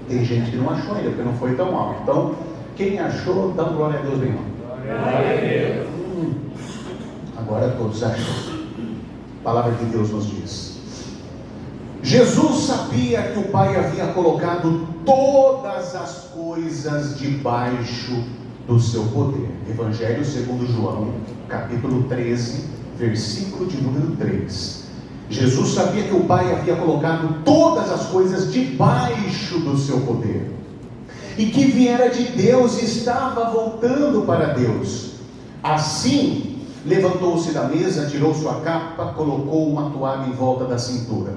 Tem gente que não achou ainda, porque não foi tão mal. Então, quem achou, dá glória a Deus bem alto. Agora todos acham. A palavra de Deus nos diz: Jesus sabia que o Pai havia colocado todas as coisas debaixo do seu poder. Evangelho segundo João, capítulo 13, versículo de número 3. Jesus sabia que o Pai havia colocado todas as coisas debaixo do seu poder, e que viera de Deus e estava voltando para Deus. Assim, levantou-se da mesa, tirou sua capa, colocou uma toalha em volta da cintura.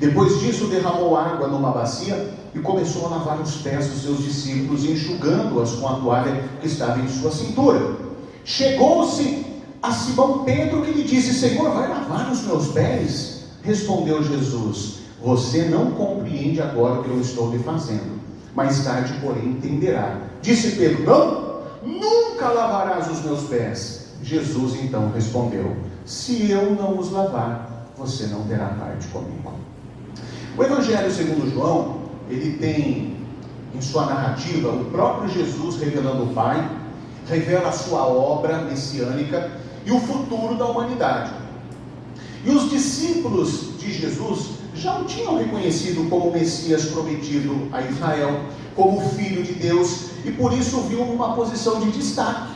Depois disso, derramou água numa bacia e começou a lavar os pés dos seus discípulos, enxugando-as com a toalha que estava em sua cintura. Chegou-se a Simão Pedro, que lhe disse: Senhor, vai lavar os meus pés? Respondeu Jesus: você não compreende agora o que eu estou lhe fazendo, mais tarde, porém, entenderá. Disse Pedro: não, nunca lavarás os meus pés. Jesus então respondeu: se eu não os lavar, você não terá parte comigo. O Evangelho segundo João, ele tem em sua narrativa o próprio Jesus revelando o Pai, revela a sua obra messiânica e o futuro da humanidade. E os discípulos de Jesus já o tinham reconhecido como o Messias prometido a Israel, como Filho de Deus, e por isso o viam numa posição de destaque,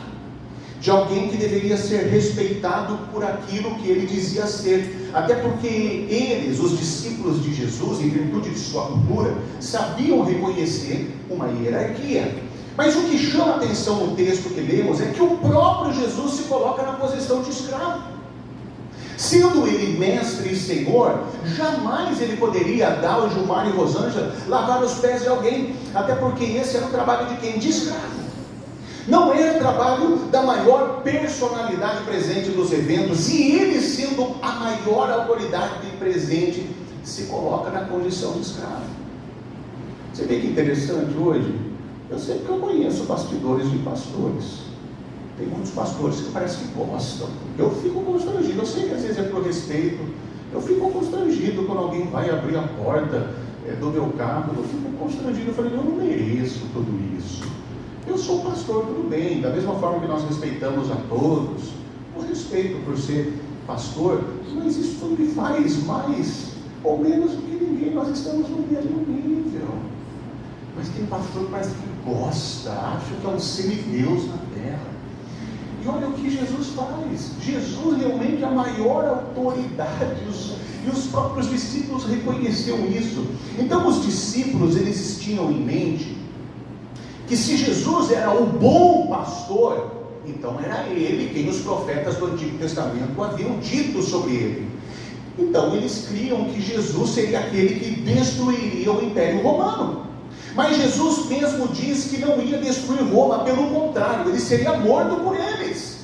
de alguém que deveria ser respeitado por aquilo que ele dizia ser, até porque eles, os discípulos de Jesus, em virtude de sua cultura, sabiam reconhecer uma hierarquia. Mas o que chama a atenção no texto que lemos é que o próprio Jesus se coloca na posição de escravo. Sendo ele mestre e senhor, jamais ele poderia dar ao Gilmar e Rosângela lavar os pés de alguém, até porque esse era o trabalho de quem? De escravo. Não era trabalho da maior personalidade presente nos eventos, e ele, sendo a maior autoridade presente, se coloca na condição de escravo. Você vê que interessante hoje? Eu sei porque eu conheço bastidores de pastores. Tem muitos pastores que parece que gostam. Eu fico constrangido. Eu sei que às vezes é por respeito. Eu fico constrangido quando alguém vai abrir a porta do meu carro. Eu fico constrangido. Eu falei: eu não mereço tudo isso. Eu sou pastor, tudo bem. Da mesma forma que nós respeitamos a todos, o respeito por ser pastor, mas isso não me faz mais ou menos do que ninguém. Nós estamos no mesmo nível. Mas tem pastor que parece que gosta, acha que é um semideus na terra. E olha o que Jesus faz. Jesus realmente é a maior autoridade, e os próprios discípulos reconheceram isso. Então os discípulos, eles tinham em mente que se Jesus era o bom pastor, então era ele quem os profetas do Antigo Testamento haviam dito sobre ele. Então eles criam que Jesus seria aquele que destruiria o Império Romano. Mas Jesus mesmo diz que não ia destruir Roma, pelo contrário, ele seria morto por eles.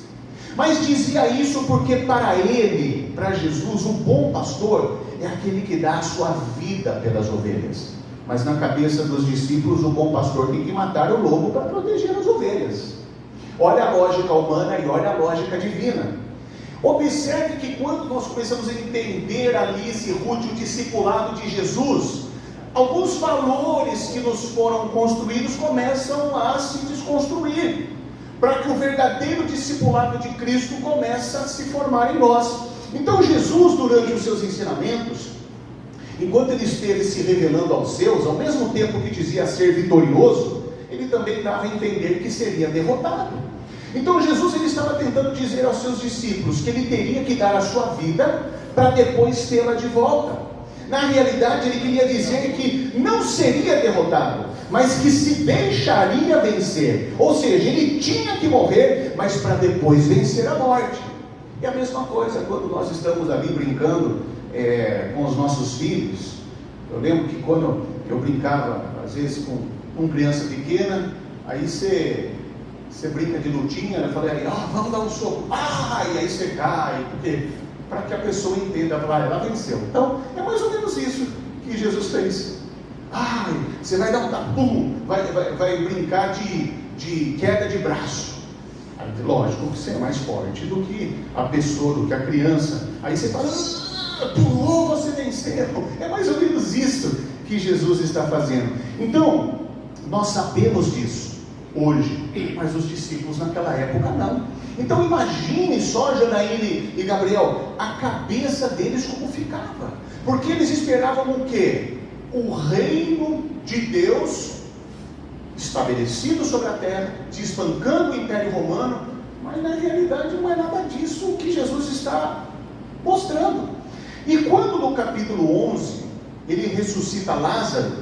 Mas dizia isso porque para ele, para Jesus, o bom pastor é aquele que dá a sua vida pelas ovelhas. Mas na cabeça dos discípulos, o bom pastor tem que matar o lobo para proteger as ovelhas. Olha a lógica humana e olha a lógica divina. Observe que quando nós começamos a entender Alice e Ruth, o discipulado de Jesus, alguns valores que nos foram construídos começam a se desconstruir, para que o verdadeiro discipulado de Cristo comece a se formar em nós. Então Jesus, durante os seus ensinamentos, enquanto ele esteve se revelando aos seus, ao mesmo tempo que dizia ser vitorioso, ele também dava a entender que seria derrotado. Então Jesus, ele estava tentando dizer aos seus discípulos que ele teria que dar a sua vida para depois tê-la de volta. Na realidade, ele queria dizer que não seria derrotado, mas que se deixaria vencer. Ou seja, ele tinha que morrer, mas para depois vencer a morte. E a mesma coisa quando nós estamos ali brincando com os nossos filhos. Eu lembro que quando eu brincava, às vezes, com criança pequena, aí você brinca de lutinha, eu falei: vamos dar um soco, e aí você cai, porque... para que a pessoa entenda, ela venceu. Então, é mais ou menos isso que Jesus fez. Você vai dar um tapum, vai brincar de queda de braço. Aí, lógico que você é mais forte do que a pessoa, do que a criança. Aí você fala: pulou, você venceu. É mais ou menos isso que Jesus está fazendo. Então, nós sabemos disso hoje, mas os discípulos naquela época não. Então imagine só, Janaíne e Gabriel, a cabeça deles como ficava, porque eles esperavam o quê? O reino de Deus estabelecido sobre a terra, desbancando o Império Romano, mas na realidade não é nada disso que Jesus está mostrando. E quando no capítulo 11 ele ressuscita Lázaro,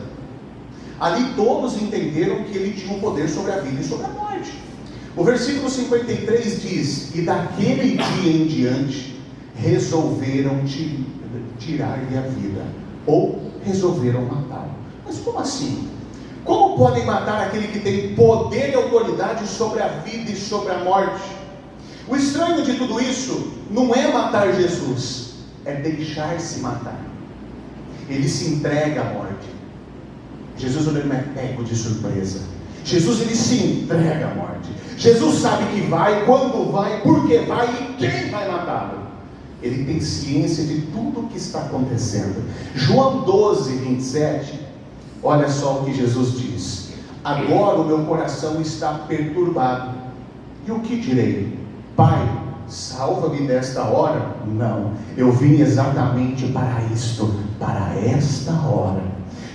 ali todos entenderam que ele tinha um poder sobre a vida e sobre a morte. O versículo 53 diz: e daquele dia em diante resolveram tirar-lhe a vida, ou resolveram matá-lo. Mas como assim? Como podem matar aquele que tem poder e autoridade sobre a vida e sobre a morte? O estranho de tudo isso não é matar Jesus, é deixar-se matar. Ele se entrega à morte. Jesus não é pego de surpresa. Jesus, ele se entrega à morte. Jesus sabe que vai, quando vai, por que vai e quem vai matá-lo. Ele tem ciência de tudo o que está acontecendo. João 12, 27, olha só o que Jesus diz: agora o meu coração está perturbado, e o que direi? Pai, salva-me desta hora? Não, eu vim exatamente para isto, para esta hora.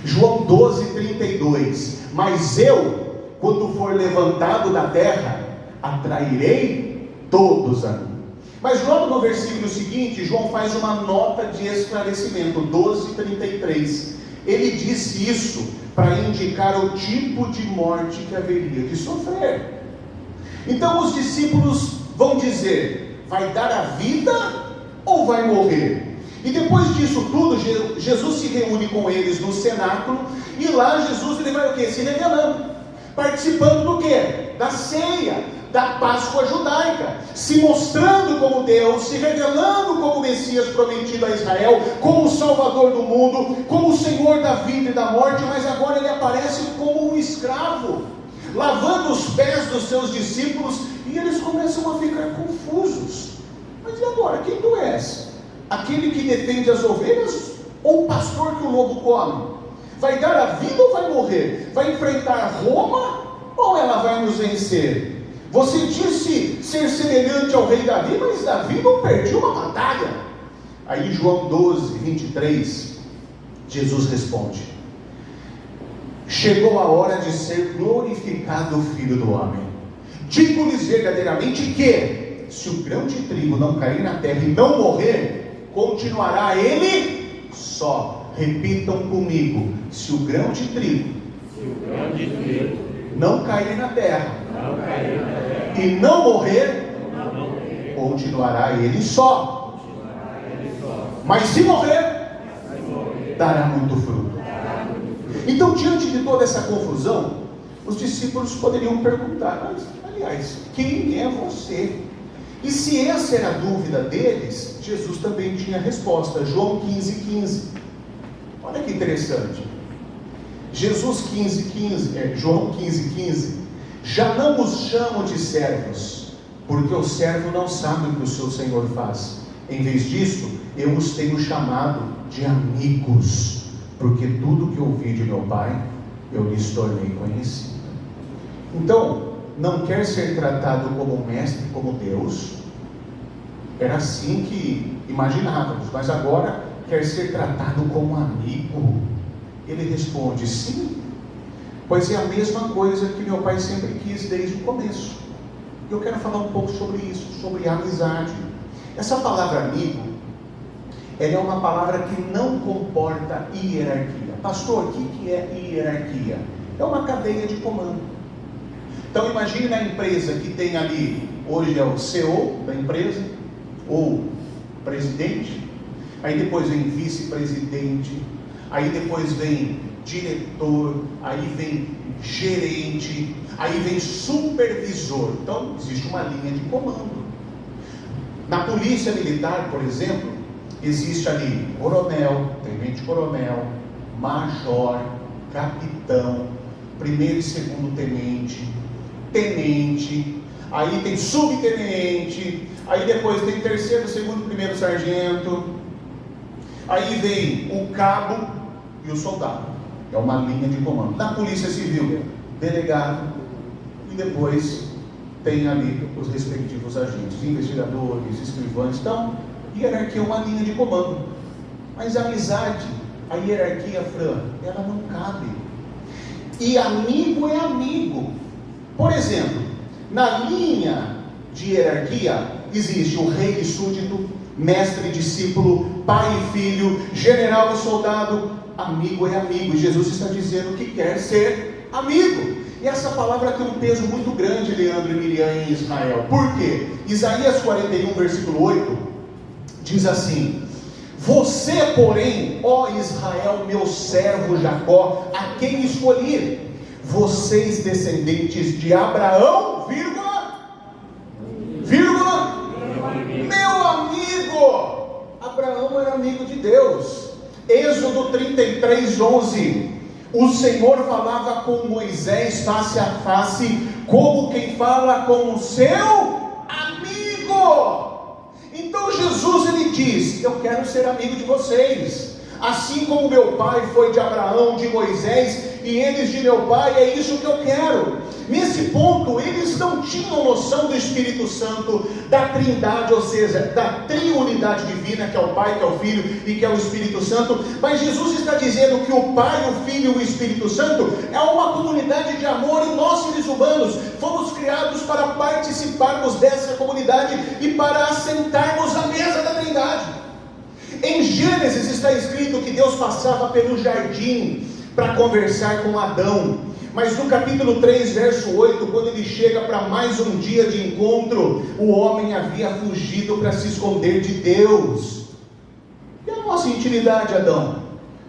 João 12, 32, mas eu, quando for levantado da terra, atrairei todos a mim. Mas logo no versículo seguinte, João faz uma nota de esclarecimento, 12, 33. Ele disse isso para indicar o tipo de morte que haveria de sofrer. Então os discípulos vão dizer: vai dar a vida ou vai morrer? E depois disso tudo, Jesus se reúne com eles no cenáculo, e lá Jesus ele vai o quê? Se revelando, participando do quê? Da ceia, da Páscoa judaica, se mostrando como Deus, se revelando como Messias prometido a Israel, como o Salvador do mundo, como o Senhor da vida e da morte. Mas agora ele aparece como um escravo, lavando os pés dos seus discípulos, e eles começam a ficar confusos. Mas e agora, quem tu és? Aquele que defende as ovelhas, ou o pastor que o lobo come? Vai dar a vida ou vai morrer? Vai enfrentar Roma ou ela vai nos vencer? Você disse ser semelhante ao rei Davi, mas Davi não perdeu uma batalha. Aí João 12, 23, Jesus responde: chegou a hora de ser glorificado o Filho do Homem. Digo-lhes verdadeiramente que, se o grão de trigo não cair na terra e não morrer, continuará ele só. Repitam comigo: se o grão de trigo não cair na terra e não morrer, continuará ele só. Mas se morrer, dará muito fruto. Então, diante de toda essa confusão, os discípulos poderiam perguntar: mas, aliás, quem é você? E se essa era a dúvida deles, Jesus também tinha resposta. João 15, 15. Olha que interessante. João 15, 15. Já não os chamo de servos, porque o servo não sabe o que o seu Senhor faz. Em vez disso, eu os tenho chamado de amigos, porque tudo que ouvi de meu Pai, eu lhes tornei conhecido. Então, não quer ser tratado como mestre, como Deus. Era assim que imaginávamos, mas agora quer ser tratado como amigo. Ele responde: sim, pois é a mesma coisa que meu Pai sempre quis desde o começo. Eu quero falar um pouco sobre isso, sobre amizade. Essa palavra amigo, ela é uma palavra que não comporta hierarquia. Pastor, o que é hierarquia? É uma cadeia de comando. Então imagine na empresa que tem ali, hoje é o CEO da empresa, ou presidente, aí depois vem vice-presidente, aí depois vem diretor, aí vem gerente, aí vem supervisor. Então existe uma linha de comando. Na polícia militar, por exemplo, existe ali coronel, tenente-coronel, major, capitão, primeiro e segundo tenente, tenente, aí tem subtenente, aí depois tem terceiro, segundo, primeiro sargento, aí vem o cabo, e o soldado. É uma linha de comando. Na Polícia Civil, delegado, e depois tem ali os respectivos agentes, investigadores, escrivães. Então, hierarquia é uma linha de comando. Mas a amizade, a hierarquia, Fran, ela não cabe. E amigo é amigo. Por exemplo, na linha de hierarquia existe o rei e súdito, mestre e discípulo, pai e filho, general e soldado. Amigo é amigo. E Jesus está dizendo que quer ser amigo. E essa palavra tem um peso muito grande, Leandro e Miriam, em Israel. Por quê? Isaías 41, versículo 8, diz assim: você, porém, ó Israel, meu servo Jacó, a quem escolhi, vocês descendentes de Abraão, vírgula, meu amigo. Abraão era amigo de Deus. Êxodo 33, 11, o Senhor falava com Moisés face a face, como quem fala com o seu amigo. Então Jesus, ele diz: eu quero ser amigo de vocês, assim como meu pai foi de Abraão, de Moisés, e eles de meu pai. É isso que eu quero. Nesse ponto, eles não tinham noção do Espírito Santo, da Trindade, ou seja, da triunidade divina, que é o Pai, que é o Filho e que é o Espírito Santo. Mas Jesus está dizendo que o Pai, o Filho e o Espírito Santo é uma comunidade de amor, e nós, seres humanos, fomos criados para participarmos dessa comunidade e para assentarmos à mesa da Trindade. Em Gênesis está escrito que Deus passava pelo jardim para conversar com Adão. Mas no capítulo 3, verso 8, quando ele chega para mais um dia de encontro, o homem havia fugido para se esconder de Deus. E a nossa intimidade, Adão?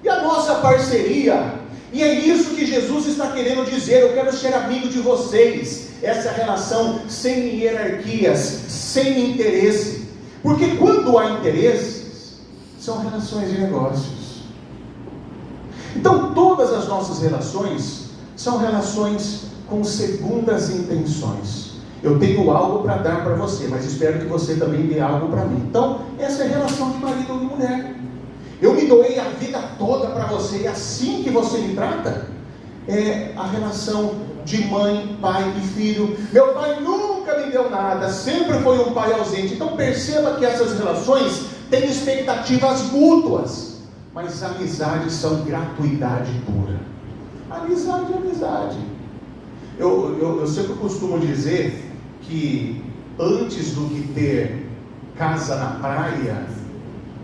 E a nossa parceria? E é isso que Jesus está querendo dizer: eu quero ser amigo de vocês. Essa relação sem hierarquias, sem interesse. Porque quando há interesses, são relações de negócios. Então todas as nossas relações são relações com segundas intenções. Eu tenho algo para dar para você, mas espero que você também dê algo para mim. Então, essa é a relação de marido e mulher. Eu me doei a vida toda para você, e assim que você me trata, é a relação de mãe, pai e filho. Meu pai nunca me deu nada, sempre foi um pai ausente. Então perceba que essas relações têm expectativas mútuas, mas amizades são gratuidade pura. Amizade é amizade. Eu sempre costumo dizer que antes do que ter casa na praia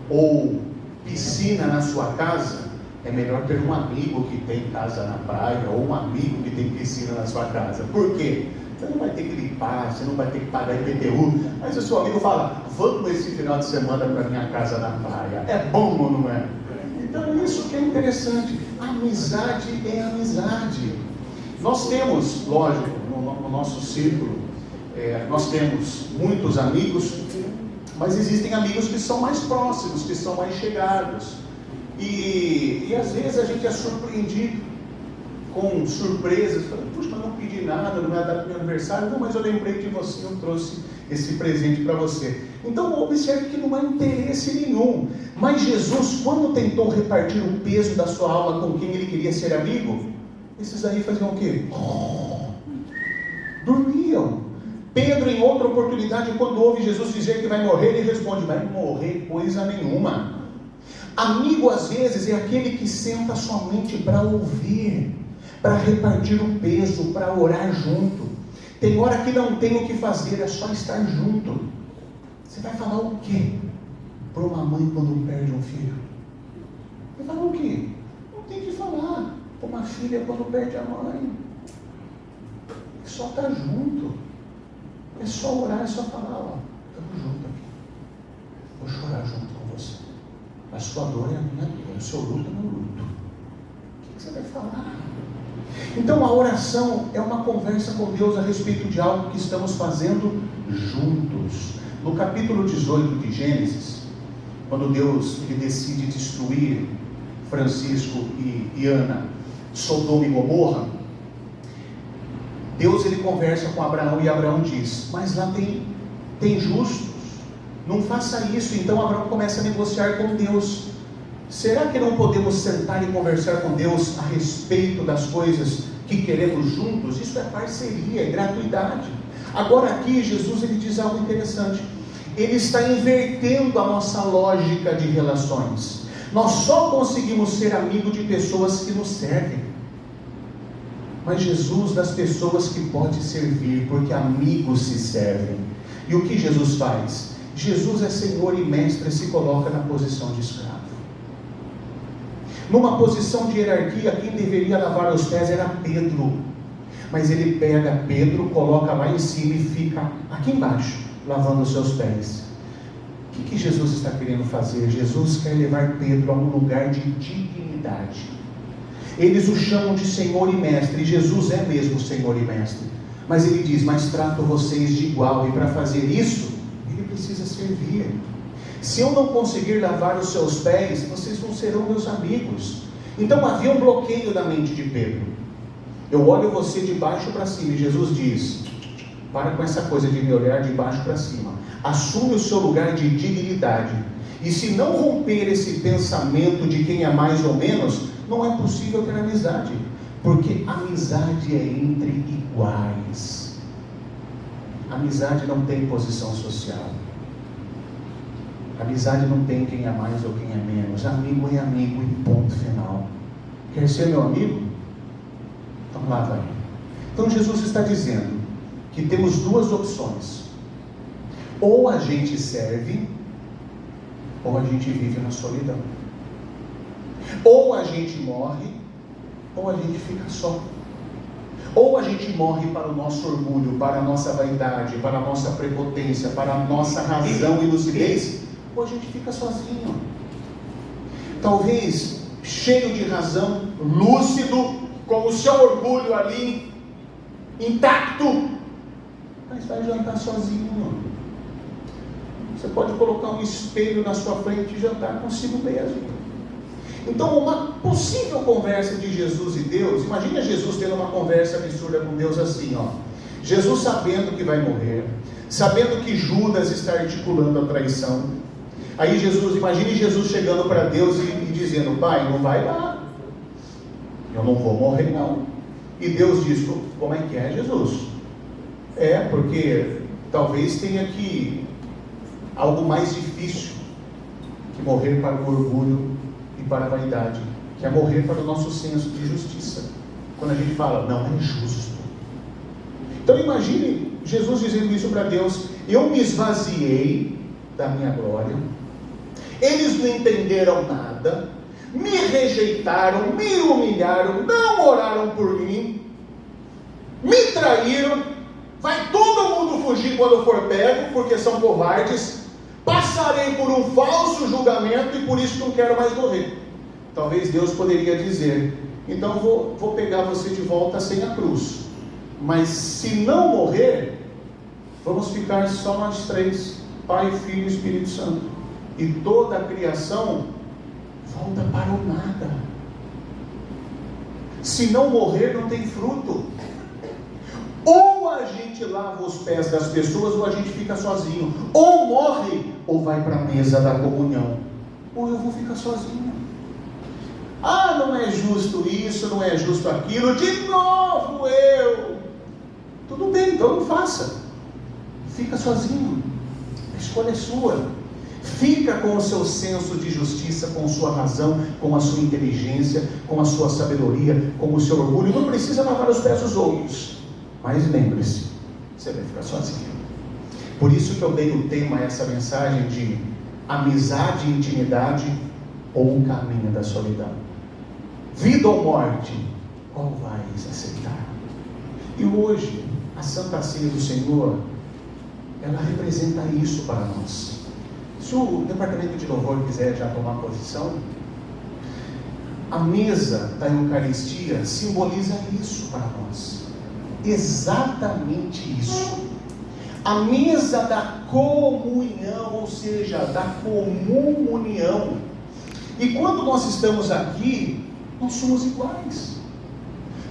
ou piscina na sua casa, é melhor ter um amigo que tem casa na praia ou um amigo que tem piscina na sua casa. Por quê? Você não vai ter que limpar, você não vai ter que pagar IPTU, mas o seu amigo fala: vamos esse final de semana para minha casa na praia. É bom ou não é? Então isso que é interessante. Amizade é amizade. Nós temos, lógico, no nosso círculo, nós temos muitos amigos, mas existem amigos que são mais próximos, que são mais chegados. E às vezes a gente é surpreendido com surpresas. Puxa, mas não pedi nada, não é data do meu aniversário. Não, mas eu lembrei de você, eu trouxe esse presente para você. Então observe que não há interesse nenhum. Mas Jesus, quando tentou repartir o peso da sua alma com quem ele queria ser amigo, esses aí faziam o quê? Dormiam. Pedro, em outra oportunidade, quando ouve Jesus dizer que vai morrer, ele responde: vai morrer coisa nenhuma. Amigo, às vezes, é aquele que senta somente para ouvir, para repartir o peso, para orar junto. Tem hora que não tem o que fazer, é só estar junto. Você vai falar o quê para uma mãe quando perde um filho? Vai falar o quê? Não tem que falar para uma filha quando perde a mãe. É só estar junto. É só orar, é só falar: ó, estamos juntos aqui. Vou chorar junto com você. A sua dor é a minha dor, o seu luto é o meu luto. O que você vai falar? Então a oração é uma conversa com Deus a respeito de algo que estamos fazendo juntos. No capítulo 18 de Gênesis, quando Deus ele decide destruir Francisco e Ana, Sodoma e Gomorra, Deus ele conversa com Abraão, e Abraão diz: mas lá tem justos, não faça isso. Então Abraão começa a negociar com Deus: Será que não podemos sentar e conversar com Deus a respeito das coisas que queremos juntos? Isso é parceria, é gratuidade. Agora aqui Jesus ele diz algo interessante. Ele está invertendo a nossa lógica de relações. Nós só conseguimos ser amigos de pessoas que nos servem. Mas Jesus das pessoas que pode servir, porque amigos se servem. E o que Jesus faz? Jesus é Senhor e Mestre e se coloca na posição de escravo. Numa posição de hierarquia, quem deveria lavar os pés era Pedro. Mas ele pega Pedro, coloca lá em cima e fica aqui embaixo, lavando os seus pés. O que Jesus está querendo fazer? Jesus quer levar Pedro a um lugar de dignidade. Eles o chamam de Senhor e Mestre, e Jesus é mesmo Senhor e Mestre. Mas ele diz, mas trato vocês de igual, e para fazer isso, ele precisa servir. Se eu não conseguir lavar os seus pés, vocês não serão meus amigos. Então havia um bloqueio na mente de Pedro. Eu olho você de baixo para cima, e Jesus diz, para com essa coisa de me olhar de baixo para cima. Assume o seu lugar de dignidade. E se não romper esse pensamento de quem é mais ou menos, não é possível ter amizade. Porque amizade é entre iguais. Amizade não tem posição social. Amizade não tem quem é mais ou quem é menos. Amigo é amigo e ponto final. Quer ser meu amigo? Então lá vai. Então Jesus está dizendo que temos duas opções. Ou a gente serve, ou a gente vive na solidão. Ou a gente morre, ou a gente fica só. Ou a gente morre para o nosso orgulho, para a nossa vaidade, para a nossa prepotência, para a nossa razão e lucidez, ou a gente fica sozinho. Talvez cheio de razão, lúcido, com o seu orgulho ali intacto, mas vai jantar sozinho. Você pode colocar um espelho na sua frente e jantar consigo mesmo. Então, uma possível conversa de Jesus e Deus, imagina Jesus tendo uma conversa absurda com Deus assim, ó. Jesus sabendo que vai morrer, sabendo que Judas está articulando a traição. Aí imagine Jesus chegando para Deus e dizendo, Pai, não vai lá, eu não vou morrer não. E Deus diz, como é que é, Jesus? Porque talvez tenha que algo mais difícil que morrer para o orgulho e para a vaidade, que é morrer para o nosso senso de justiça. Quando a gente fala, não é justo. Então imagine Jesus dizendo isso para Deus, eu me esvaziei da minha glória, eles não entenderam nada, me rejeitaram, me humilharam, não oraram por mim, me traíram, vai todo mundo fugir quando for pego, porque são covardes, passarei por um falso julgamento e por isso não quero mais morrer. Talvez Deus poderia dizer, então vou pegar você de volta sem a cruz, mas se não morrer, vamos ficar só nós três, Pai, Filho e Espírito Santo, e toda a criação volta para o nada. Se não morrer, não tem fruto. Ou a gente lava os pés das pessoas, ou a gente fica sozinho. Ou morre, ou vai para a mesa da comunhão. Ou eu vou ficar sozinho. Ah, não é justo isso, não é justo aquilo. De novo eu. Tudo bem, então não faça. Fica sozinho. A escolha é sua. Fica com o seu senso de justiça, com sua razão, com a sua inteligência, com a sua sabedoria, com o seu orgulho. Não precisa lavar os pés dos outros. Mas lembre-se, você vai ficar sozinho. Por isso que eu dei o tema a essa mensagem de amizade e intimidade ou o caminho da solidão. Vida ou morte, qual vais aceitar? E hoje, a Santa Ceia do Senhor, ela representa isso para nós. Se o departamento de louvor quiser já tomar posição, a mesa da Eucaristia simboliza isso para nós. Exatamente isso. A mesa da comunhão, ou seja, da comum união. E quando nós estamos aqui, nós somos iguais.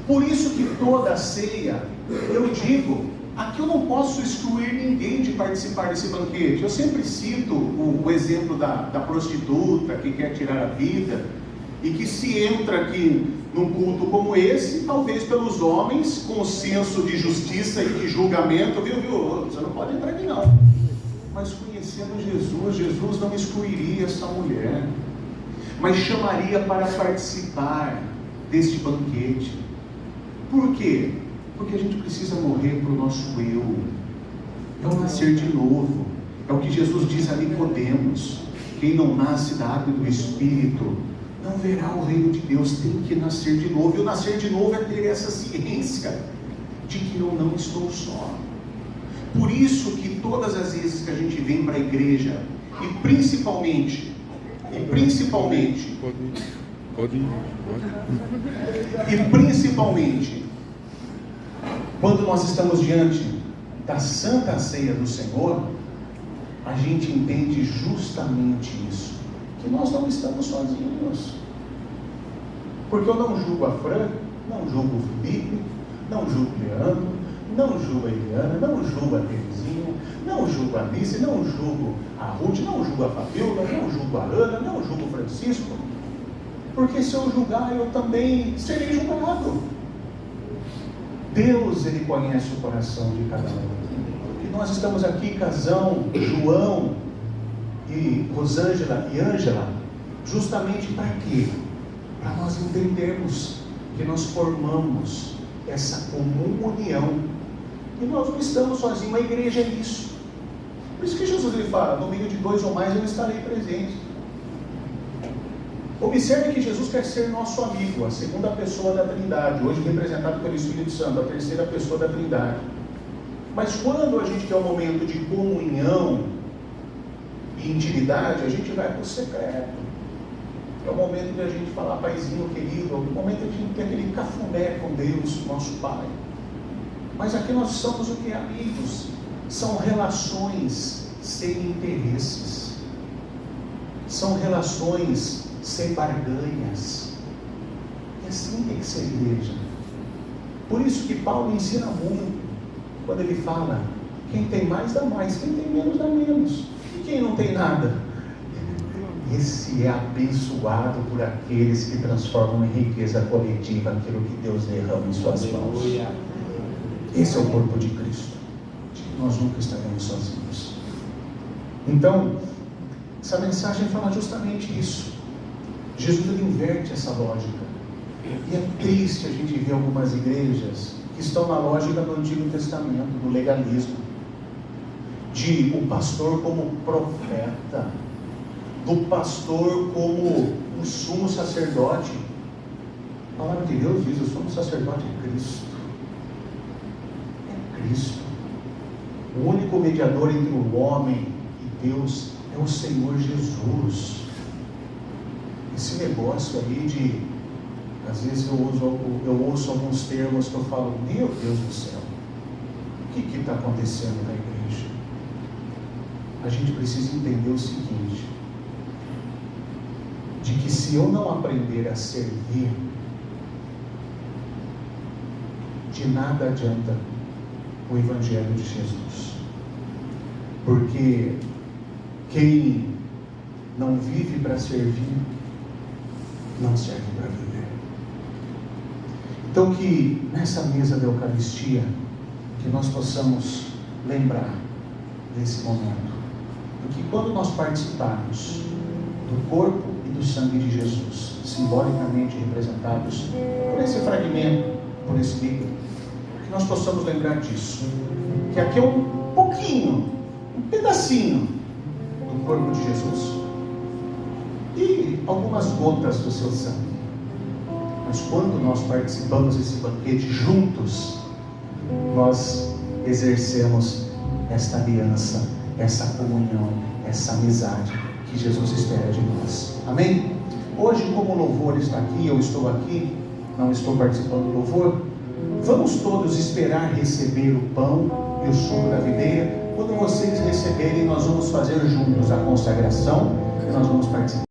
Por isso que toda ceia, eu digo, Aqui eu não posso excluir ninguém de participar desse banquete. Eu sempre cito o exemplo da prostituta que quer tirar a vida e que se entra aqui num culto como esse, talvez pelos homens, com o senso de justiça e de julgamento, viu? Você não pode entrar aqui não. Mas conhecendo Jesus, Jesus não excluiria essa mulher, mas chamaria para participar deste banquete. Por quê? Porque a gente precisa morrer para o nosso eu. É o nascer de novo. É o que Jesus diz a Nicodemos: quem não nasce da água e do Espírito não verá o reino de Deus. Tem que nascer de novo. E o nascer de novo é ter essa ciência de que eu não estou só. Por isso que todas as vezes que a gente vem para a igreja, e principalmente, quando nós estamos diante da Santa Ceia do Senhor, a gente entende justamente isso, que nós não estamos sozinhos. Porque eu não julgo a Fran, não julgo o Felipe, não julgo o Leandro, não julgo a Eliana, não julgo a Terezinha, não julgo a Alice, não julgo a Ruth, não julgo a Fabiola, não julgo a Ana, não julgo o Francisco. Porque se eu julgar, eu também serei julgado. Deus, Ele conhece o coração de cada um. E nós estamos aqui, Casão, João e Rosângela e Ângela, justamente para quê? Para nós entendermos que nós formamos essa comunhão. E nós não estamos sozinhos, a igreja é isso. Por isso que Jesus ele fala: no meio de 2 ou mais eu estarei presente. Observe que Jesus quer ser nosso amigo, a segunda pessoa da Trindade, hoje representado pelo Espírito Santo, a terceira pessoa da Trindade. Mas quando a gente quer um momento de comunhão e intimidade, a gente vai para o secreto. É o momento de a gente falar: paizinho querido, é o momento de a gente ter aquele cafuné com Deus, nosso Pai. Mas aqui nós somos o que? Amigos. São relações sem interesses. São relações sem barganhas. E assim tem que ser a igreja. Por isso que Paulo ensina muito, quando ele fala: quem tem mais dá mais, quem tem menos dá menos. E quem não tem nada? Esse é abençoado por aqueles que transformam em riqueza coletiva aquilo que Deus derrama em suas mãos. Esse é o corpo de Cristo. Nós nunca estaremos sozinhos. Então, essa mensagem fala justamente isso. Jesus ele inverte essa lógica. E é triste a gente ver algumas igrejas que estão na lógica do Antigo Testamento, do legalismo, de o pastor como profeta, do pastor como um sumo sacerdote. A palavra de Deus diz: o sumo sacerdote é Cristo. É Cristo. O único mediador entre o homem e Deus é o Senhor Jesus. Esse negócio aí de, às vezes eu ouço alguns termos que eu falo: meu Deus do céu, o que está acontecendo na igreja? A gente precisa entender o seguinte, de que se eu não aprender a servir, de nada adianta o Evangelho de Jesus. Porque quem não vive para servir, não serve para viver. Então que nessa mesa da Eucaristia, que nós possamos lembrar desse momento, porque quando nós participarmos do corpo e do sangue de Jesus, simbolicamente representados por esse fragmento, por esse líquido, que nós possamos lembrar disso, que aqui é um pouquinho, um pedacinho do corpo de Jesus e algumas gotas do seu sangue. Mas quando nós participamos desse banquete juntos, nós exercemos esta aliança, essa comunhão, essa amizade que Jesus espera de nós. Amém? Hoje, como o louvor está aqui, eu estou aqui, não estou participando do louvor, vamos todos esperar receber o pão e o suco da videira. Quando vocês receberem, nós vamos fazer juntos a consagração e nós vamos participar.